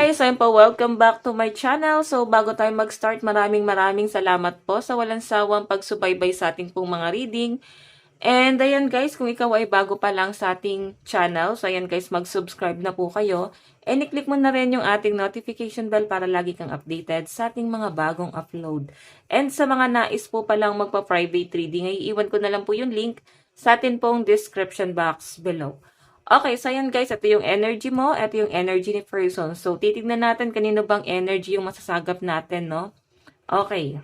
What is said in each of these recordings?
Guys, ayun po, welcome back to my channel. So, bago tayo mag-start, maraming salamat po sa walang sawang pagsubaybay sa ating pong mga reading. And ayan guys, kung ikaw ay bago pa lang sa ating channel, so ayan guys, mag-subscribe na po kayo. And i-click mo na rin yung ating notification bell para lagi kang updated sa ating mga bagong upload. And sa mga nais po palang magpa-private reading, ay iwan ko na lang po yung link sa atin pong description box below. Okay, so ayan guys, ito yung energy mo, ito yung energy ni person. So, titignan natin kanino bang energy yung masasagap natin, no? Okay.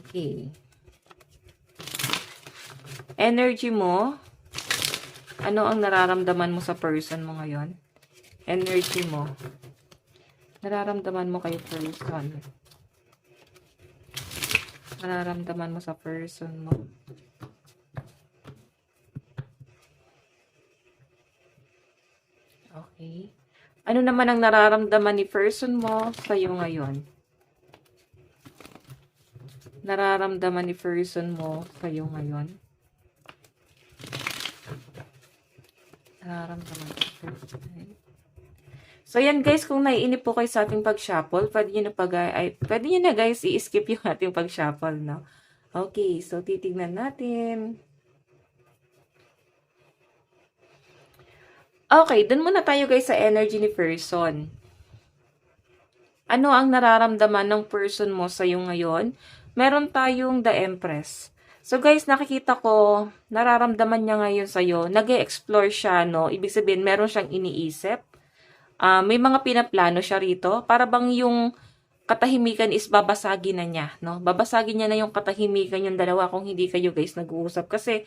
Okay. Energy mo, ano ang nararamdaman mo sa person mo ngayon? Energy mo, nararamdaman mo kay person. Nararamdaman mo sa person mo. Okay. Ano naman ang nararamdaman ni person mo sa'yo ngayon? Nararamdaman ni person mo sa'yo ngayon? Nararamdaman ni person. So, yan guys, kung naiinip po kayo sa ating pag-shuffle, pwede nyo na guys, i-skip yung ating pag-shuffle, no? Okay, so titignan natin. Okay, dun muna tayo guys sa energy ni person. Ano ang nararamdaman ng person mo sa'yo ngayon? Meron tayong The Empress. So guys, nakikita ko, nararamdaman niya ngayon sa'yo, nag-e-explore siya, no? Ibig sabihin, meron siyang iniisip. May mga pinaplano siya rito. Para bang yung katahimikan is babasagin na niya, no? Babasagin niya na yung katahimikan yung dalawa kung hindi kayo guys nag-uusap. Kasi,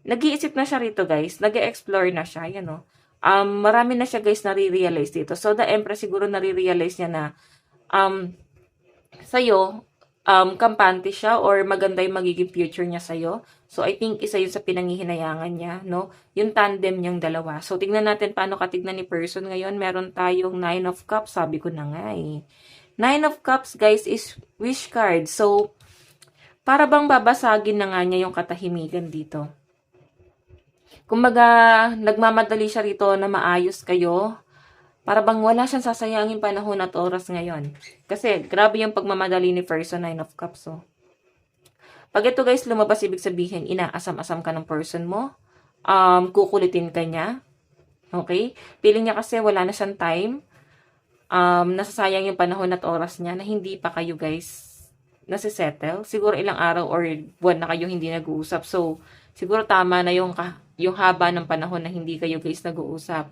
nag-iisip na siya rito guys, nag-e-explore na siya, yan, no? Marami na siya guys nare-realize dito. So, the Empress siguro nare-realize niya na sa'yo, kampante siya or maganda yung magiging future niya sa'yo. So, I think isa yun sa pinangihinayangan niya, no? Yung tandem niyang dalawa. So, tingnan natin paano katignan ni person ngayon. Meron tayong 9 of Cups. Sabi ko na nga eh. 9 of Cups, guys, is wish card. So, para bang babasagin na nga niya yung katahimikan dito. Kumbaga, nagmamadali siya rito na maayos kayo. Para bang wala siyang sasayangin panahon at oras ngayon. Kasi, grabe yung pagmamadali ni person 9 of Cups, oh. Pag ito guys lumabas, ibig sabihin, inaasam-asam ka ng person mo. Kukulitin ka niya. Okay? Feeling niya kasi wala na siyang time. Nasasayang yung panahon at oras niya na hindi pa kayo guys nasisettle. Siguro ilang araw or buwan na kayo hindi nag-uusap. So, siguro tama na yung haba ng panahon na hindi kayo guys nag-uusap.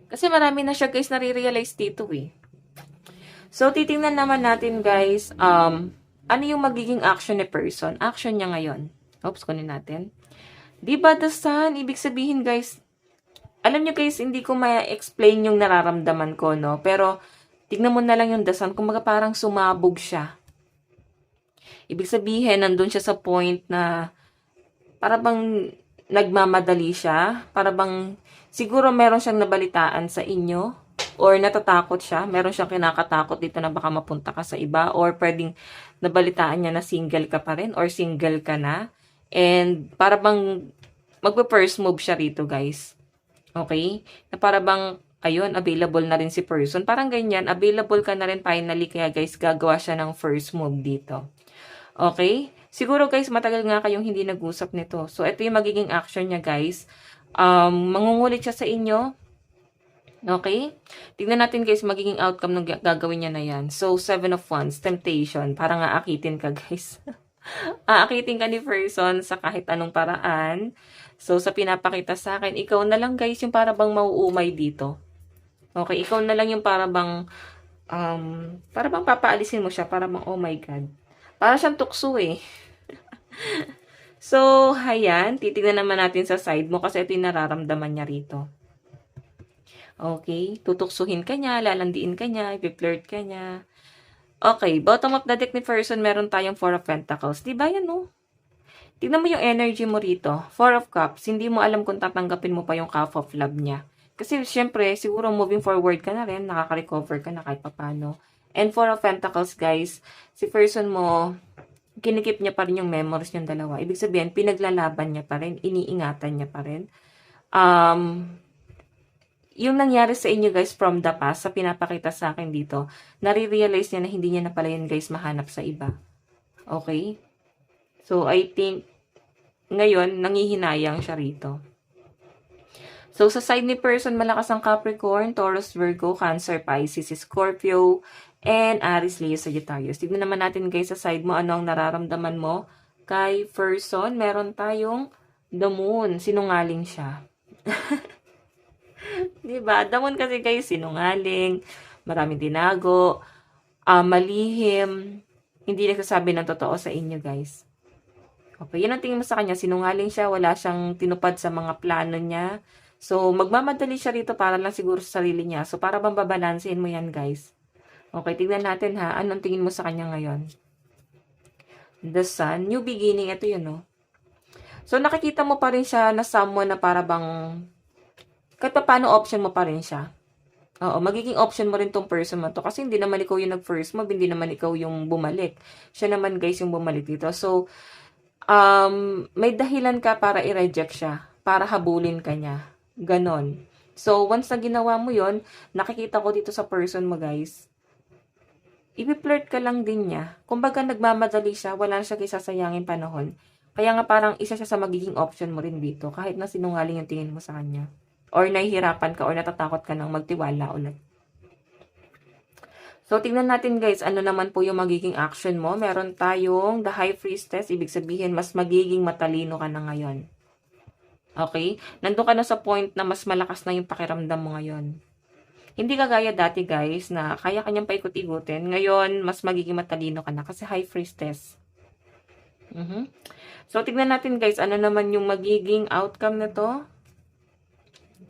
Kasi marami na siya guys nare-realize dito eh. So, titingnan naman natin guys, ano yung magiging action ni person? Action niya ngayon. Oops, kunin natin. Diba the sun? Ibig sabihin guys, alam nyo guys, hindi ko ma-explain yung nararamdaman ko, no? Pero, tignan mo na lang yung the sun, kumbaga parang sumabog siya. Ibig sabihin, nandun siya sa point na, para bang nagmamadali siya, para bang siguro meron siyang nabalitaan sa inyo or natatakot siya, meron siyang kinakatakot dito na baka mapunta ka sa iba or pwedeng nabalitaan niya na single ka pa rin or single ka na and para bang magpe-first move siya rito guys. Okay? Na para bang ayun, available na rin si person. Parang ganyan, available ka na rin finally kaya guys gagawa siya ng first move dito. Okay? Siguro guys, matagal nga kayong hindi nag-usap nito. So, ito yung magiging action niya guys. Mangungulit siya sa inyo. Okay? Tignan natin guys, magiging outcome ng gagawin niya na yan. So, 7 of Wands, temptation. Parang aakitin ka guys. Aakitin ka ni person sa kahit anong paraan. So, sa pinapakita sa akin, ikaw na lang guys yung para bang mauumay dito. Okay? Ikaw na lang yung para bang papaalisin mo siya. Para bang, oh my God. Para siyang tukso eh. So, ayan. Titignan naman natin sa side mo kasi ito yung nararamdaman niya rito. Okay? Tutuksuhin ka niya, lalandiin ka niya, i-flirt ka niya. Okay. Bottom of the deck ni person, meron tayong 4 of Pentacles. Diba yan, no? Tignan mo yung energy mo rito. 4 of Cups. Hindi mo alam kung tatanggapin mo pa yung Cup of Love niya. Kasi, syempre, siguro moving forward ka na rin, nakaka-recover ka na kahit papano. And Four of Pentacles, guys, si person mo, kinikip niya pa rin yung memories niyong dalawa. Ibig sabihin, pinaglalaban niya pa rin, iniingatan niya pa rin. Yung nangyari sa inyo, guys, from the past, sa pinapakita sa akin dito, nare-realize niya na hindi niya na pala yun, guys, mahanap sa iba. Okay? So, I think, ngayon, nangihinayang siya rito. So, sa side ni person, malakas ang Capricorn, Taurus, Virgo, Cancer, Pisces, Scorpio, and Aries, Leo, Sagittarius. Tignan naman natin, guys, sa side mo, ano ang nararamdaman mo kay person. Meron tayong the moon. Sinungaling siya. Diba? The moon kasi, guys, sinungaling, maraming tinago, malihim, hindi nagsasabi ng totoo sa inyo, guys. Okay, yun ang tingin mo sa kanya. Sinungaling siya, wala siyang tinupad sa mga plano niya. So, magmamadali siya rito para lang siguro sa sarili niya. So, para bang babalansin mo yan, guys. Okay, tignan natin ha. Anong tingin mo sa kanya ngayon? The Sun. New beginning. Ito yun, no? So, nakikita mo pa rin siya na someone na para bang kahit pa paano option mo pa rin siya. Oo, magiging option mo rin tong person mo to. Kasi hindi naman ikaw yung nag-first move, hindi naman ikaw yung bumalik. Siya naman, guys, yung bumalik dito. So, may dahilan ka para i-reject siya. Para habulin ka niya. Ganon. So, once na ginawa mo yon, nakikita ko dito sa person mo, guys, i-flirt ka lang din niya. Kumbaga, nagmamadali siya, wala na siya kisasayangin panahon. Kaya nga parang isa siya sa magiging option mo rin dito, kahit na sinungaling yung tingin mo sa kanya. Or nahihirapan ka, or natatakot ka nang magtiwala ulit. So, tingnan natin, guys, ano naman po yung magiging action mo. Meron tayong the High Priestess, ibig sabihin, mas magiging matalino ka na ngayon. Okay? Nandun ka na sa point na mas malakas na yung pakiramdam mo ngayon. Hindi kagaya dati, guys, na kaya kanyang paikot-igutin. Ngayon, mas magiging matalino ka na kasi High Priestess. So, tignan natin, guys, ano naman yung magiging outcome na to.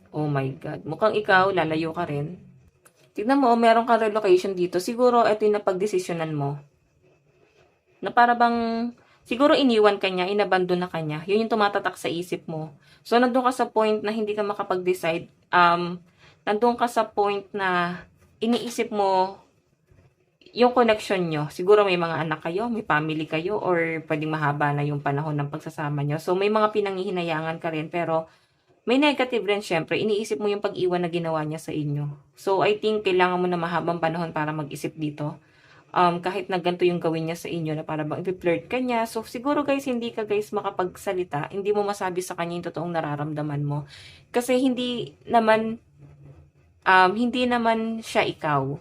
Oh my God. Mukhang ikaw, lalayo ka rin. Tignan mo, meron kang relocation dito. Siguro, ito yung napag-desisyonan mo. Na para bang, siguro iniwan ka niya, inabandon na ka niya. Yun yung tumatatak sa isip mo. So, nandun ka sa point na hindi ka makapag-decide. Nandun ka sa point na iniisip mo yung connection nyo. Siguro may mga anak kayo, may family kayo, or pwedeng mahaba na yung panahon ng pagsasama nyo. So, may mga pinanghihinayangan ka rin, pero may negative rin, syempre. Iniisip mo yung pag-iwan na ginawa niya sa inyo. So, I think kailangan mo na mahabang panahon para mag-isip dito. Kahit na ganito yung gawin niya sa inyo, na para bang i-flirt ka niya. So, siguro, guys, hindi ka, guys, makapagsalita. Hindi mo masabi sa kanya yung totoong nararamdaman mo. Kasi hindi naman siya ikaw.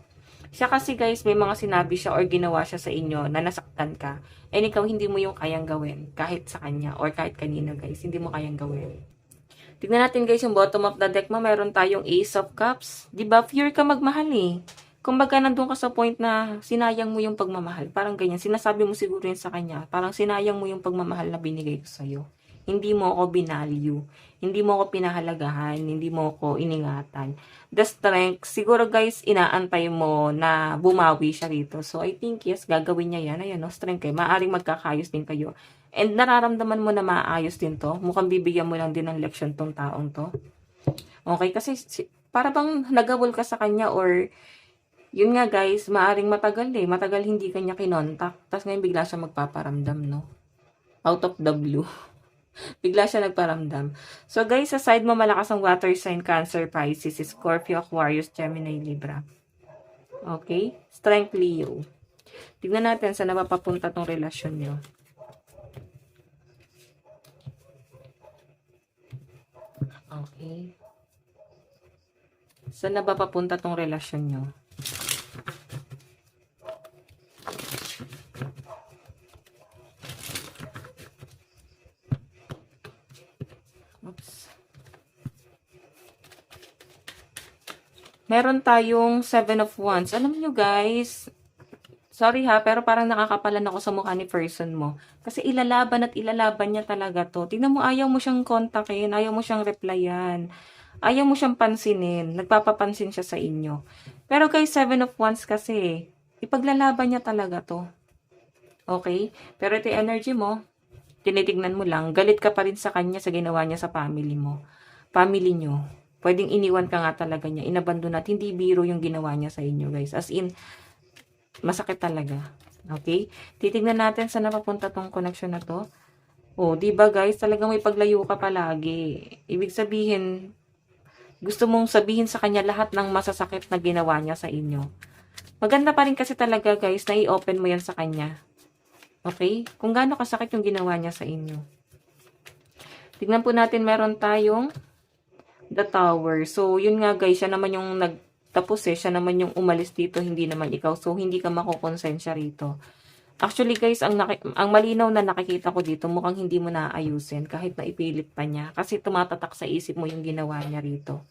Siya kasi, guys, may mga sinabi siya or ginawa siya sa inyo na nasaktan ka. And ikaw, hindi mo yung kayang gawin. Kahit sa kanya or kahit kanino, guys. Hindi mo kayang gawin. Tignan natin, guys, yung bottom of the deck mo. Meron tayong Ace of Cups. Diba? Fear ka magmahal eh. Kumbaga, nandun ka sa point na sinayang mo yung pagmamahal. Parang ganyan. Sinasabi mo siguro yun sa kanya. Parang sinayang mo yung pagmamahal na binigay ko sa'yo. Hindi mo ako binalue. Hindi mo ako pinahalagahan. Hindi mo ako iningatan. The strength, siguro, guys, inaantay mo na bumawi siya rito. So, I think, yes, gagawin niya yan. Ayan, no, strength kayo. Maaring magkakayos din kayo. And nararamdaman mo na maayos din to. Mukhang bibigyan mo lang din ng leksyon tong taong to. Okay, kasi para bang nagabol ka sa kanya or yun nga, guys, maaring matagal eh. Matagal hindi kanya kinontak. Tapos ngayon bigla siya magpaparamdam, no? Out of the blue. Bigla siya nagparamdam. So, guys, sa side mo malakas ang water sign, Cancer, Pisces, Scorpio, Aquarius, Gemini, Libra. Okay? Strength, Leo. Tignan natin saan na mapapunta tong relasyon nyo. Okay. Saan na ba papunta tong relasyon nyo? Oops. Meron tayong 7 of Wands. Alam nyo, guys, sorry ha, pero parang nakakapalan ako sa mukha ni person mo. Kasi ilalaban at ilalaban niya talaga to. Tingnan mo, ayaw mo siyang kontakin, ayaw mo siyang replyan, ayaw mo siyang pansinin, nagpapapansin siya sa inyo. Pero guys, 7 of Wands kasi, ipaglalaban niya talaga to. Okay? Pero ito yung energy mo, tinitignan mo lang, galit ka pa rin sa kanya sa ginawa niya sa family mo. Family nyo. Pwedeng iniwan ka nga talaga niya, inabandon at hindi biro yung ginawa niya sa inyo, guys. As in, Masakit talaga. Okay? Titignan natin saan napapunta tong connection na to. Oh, 'di ba guys, talagang may paglayo ka palagi. Ibig sabihin, gusto mong sabihin sa kanya lahat ng masasakit na ginawa niya sa inyo. Maganda pa rin kasi talaga guys na i-open mo yan sa kanya. Okay? Kung gaano kasakit yung ginawa niya sa inyo. Tignan po natin, meron tayong the tower. So, yun nga guys, siya naman yung nagtapos siya naman yung umalis dito, hindi naman ikaw. So, hindi ka makukonsensya rito. Actually guys, ang malinaw na nakikita ko dito, mukhang hindi mo naaayusin kahit na ipilit pa niya. Kasi tumatatak sa isip mo yung ginawa niya rito.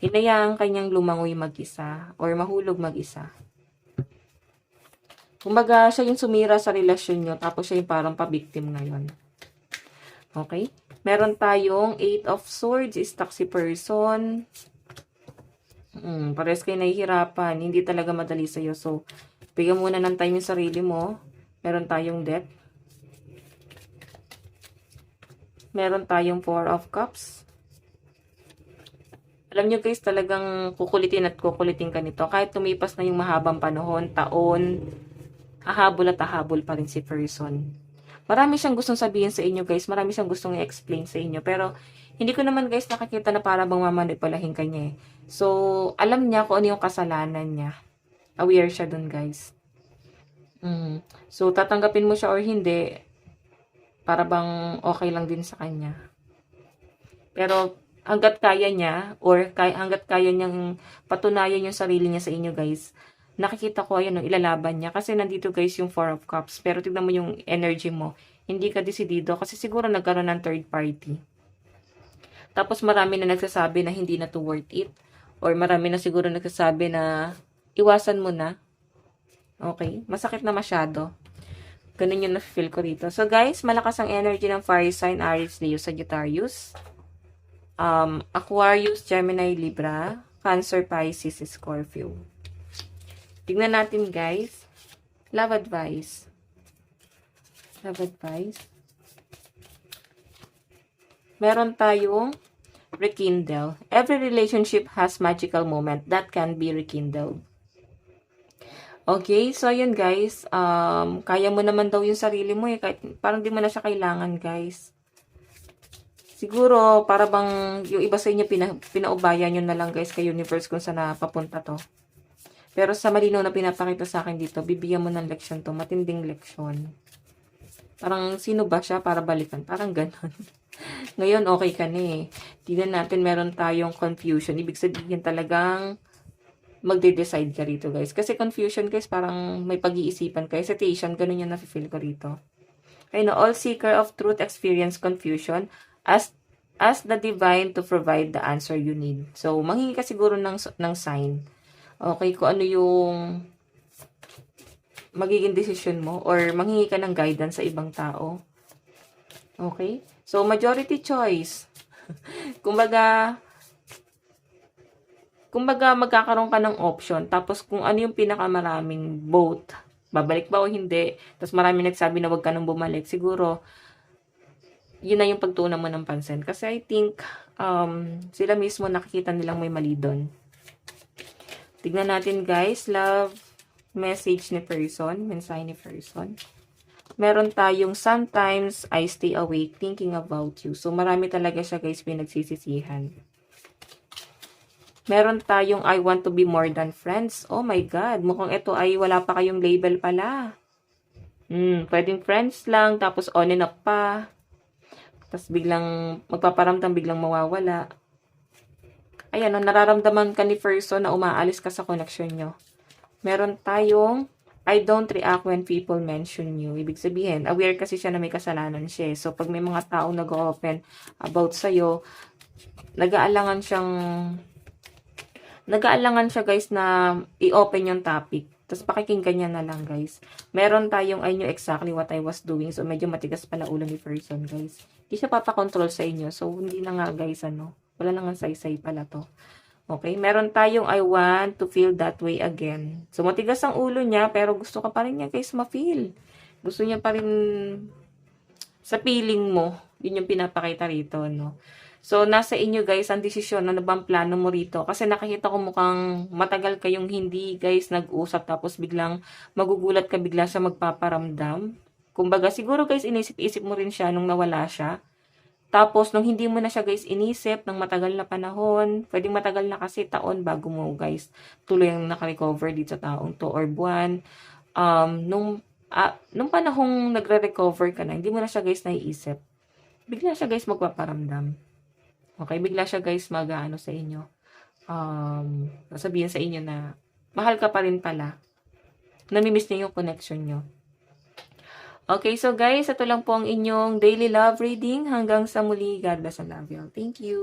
Hinayaan kanyang lumangoy mag-isa or mahulog mag-isa. Kumbaga, siya yung sumira sa relasyon nyo, tapos siya yung parang pabiktim ngayon. Okay? Meron tayong 8 of Swords, stuck si person. Pares kayo nahihirapan, hindi talaga madali sa'yo. So, bigyan muna ng time yung sarili mo. Meron tayong Death. Meron tayong 4 of Cups. Alam nyo guys, talagang kukulitin at kukulitin ka nito. Kahit tumipas na yung mahabang panahon, taon, hahabol at hahabol pa rin si person. Marami siyang gustong sabihin sa inyo guys. Marami siyang gustong i-explain sa inyo. Pero, hindi ko naman guys nakakita na para bang mamanipulahin ka niya eh. So, alam niya kung ano yung kasalanan niya. Aware siya dun guys. So, tatanggapin mo siya or hindi, para bang okay lang din sa kanya. Pero, hanggat kaya niya, or hanggat kaya niyang patunayan yung sarili niya sa inyo guys, nakikita ko, ayan, ilalaban niya. Kasi nandito guys yung 4 of Cups. Pero tignan mo yung energy mo. Hindi ka desidido kasi siguro nagkaroon ng third party. Tapos marami na nagsasabi na hindi na to worth it. Or marami na siguro nagsasabi na iwasan mo na. Okay? Masakit na masyado. Ganun yung na-feel ko rito. So guys, malakas ang energy ng fire sign, Aries, Leo, Sagittarius. Aquarius, Gemini, Libra, Cancer, Pisces, Scorpio. Tignan natin guys. Love advice. Love advice. Meron tayong rekindle. Every relationship has magical moment that can be rekindled. Okay, so ayun guys, kaya mo naman daw yung sarili mo eh, kahit parang di mo na siya kailangan guys. Siguro, para bang yung iba sa inyo, pinaubayan nyo na lang guys kay universe kung saan napapunta to. Pero sa malinaw na pinapakita sa akin dito, bibigyan mo ng leksyon to, matinding leksyon. Parang sino ba siya para balikan? Parang ganon. Ngayon, okay ka na eh. Tignan natin, meron tayong confusion. Ibig sabihin talagang magde-decide ka rito, guys. Kasi confusion, guys, parang may pag-iisipan ka. Hesitation, ganun yung nafe-feel ko rito. Okay, no, all seeker of truth experience confusion as the divine to provide the answer you need. So, manghingi ka siguro ng sign. Okay, kung ano yung magiging decision mo or manghingi ka ng guidance sa ibang tao. Okay? So, majority choice. Kumbaga, magkakaroon ka ng option. Tapos, kung ano yung pinakamaraming both, babalik ba o hindi, tapos marami nagsabi na wag ka nang bumalik, siguro, yun na yung pagtuunan mo ng pansin. Kasi I think, sila mismo nakikita nilang may mali doon. Tignan natin guys, love message ni person, mensahe ni person. Meron tayong sometimes I stay awake thinking about you. So, marami talaga siya guys pinagsisisihan. Meron tayong I want to be more than friends. Oh my God, mukhang ito ay wala pa kayong label pala. Pwedeng friends lang, tapos on and off pa. Tapos biglang magpaparamdam, biglang mawawala. Ayan, nararamdaman ka ni person na umaalis ka sa connection nyo. Meron tayong I don't react when people mention you. Ibig sabihin, aware kasi siya na may kasalanan siya. So, pag may mga taong nag-open about sa'yo, nag-aalangan siya guys na i-open yung topic. Tapos pakikinggan niya na lang guys. Meron tayong I knew exactly what I was doing. So medyo matigas pala ulo ni person guys. Hindi siya papakontrol sa inyo. So hindi na nga guys wala na nga say-say pala to. Okay, meron tayong I want to feel that way again. So matigas ang ulo niya pero gusto ka pa rin niya guys ma-feel. Gusto niya pa rin sa feeling mo. Yun yung pinapakita rito, no? So, nasa inyo guys ang desisyon, ano bang plano mo rito. Kasi nakikita ko mukhang matagal kayong hindi guys nag-usap tapos biglang magugulat ka bigla siya magpaparamdam. Kumbaga, siguro guys, inisip-isip mo rin siya nung nawala siya. Tapos, nung hindi mo na siya guys inisip ng matagal na panahon, pwedeng matagal na kasi taon bago mo guys tuloy ang nakarecover dito sa taong to or buwan. Nung panahong nagre-recover ka na, hindi mo na siya guys naiisip. Bigla siya guys magpaparamdam. Okay, bigla siya guys mag-ano sa inyo. Sasabihin sa inyo na mahal ka pa rin pala. Namimiss niyo yung connection niyo. Okay, so guys, ito lang po ang inyong daily love reading. Hanggang sa muli, God bless and love you. Thank you.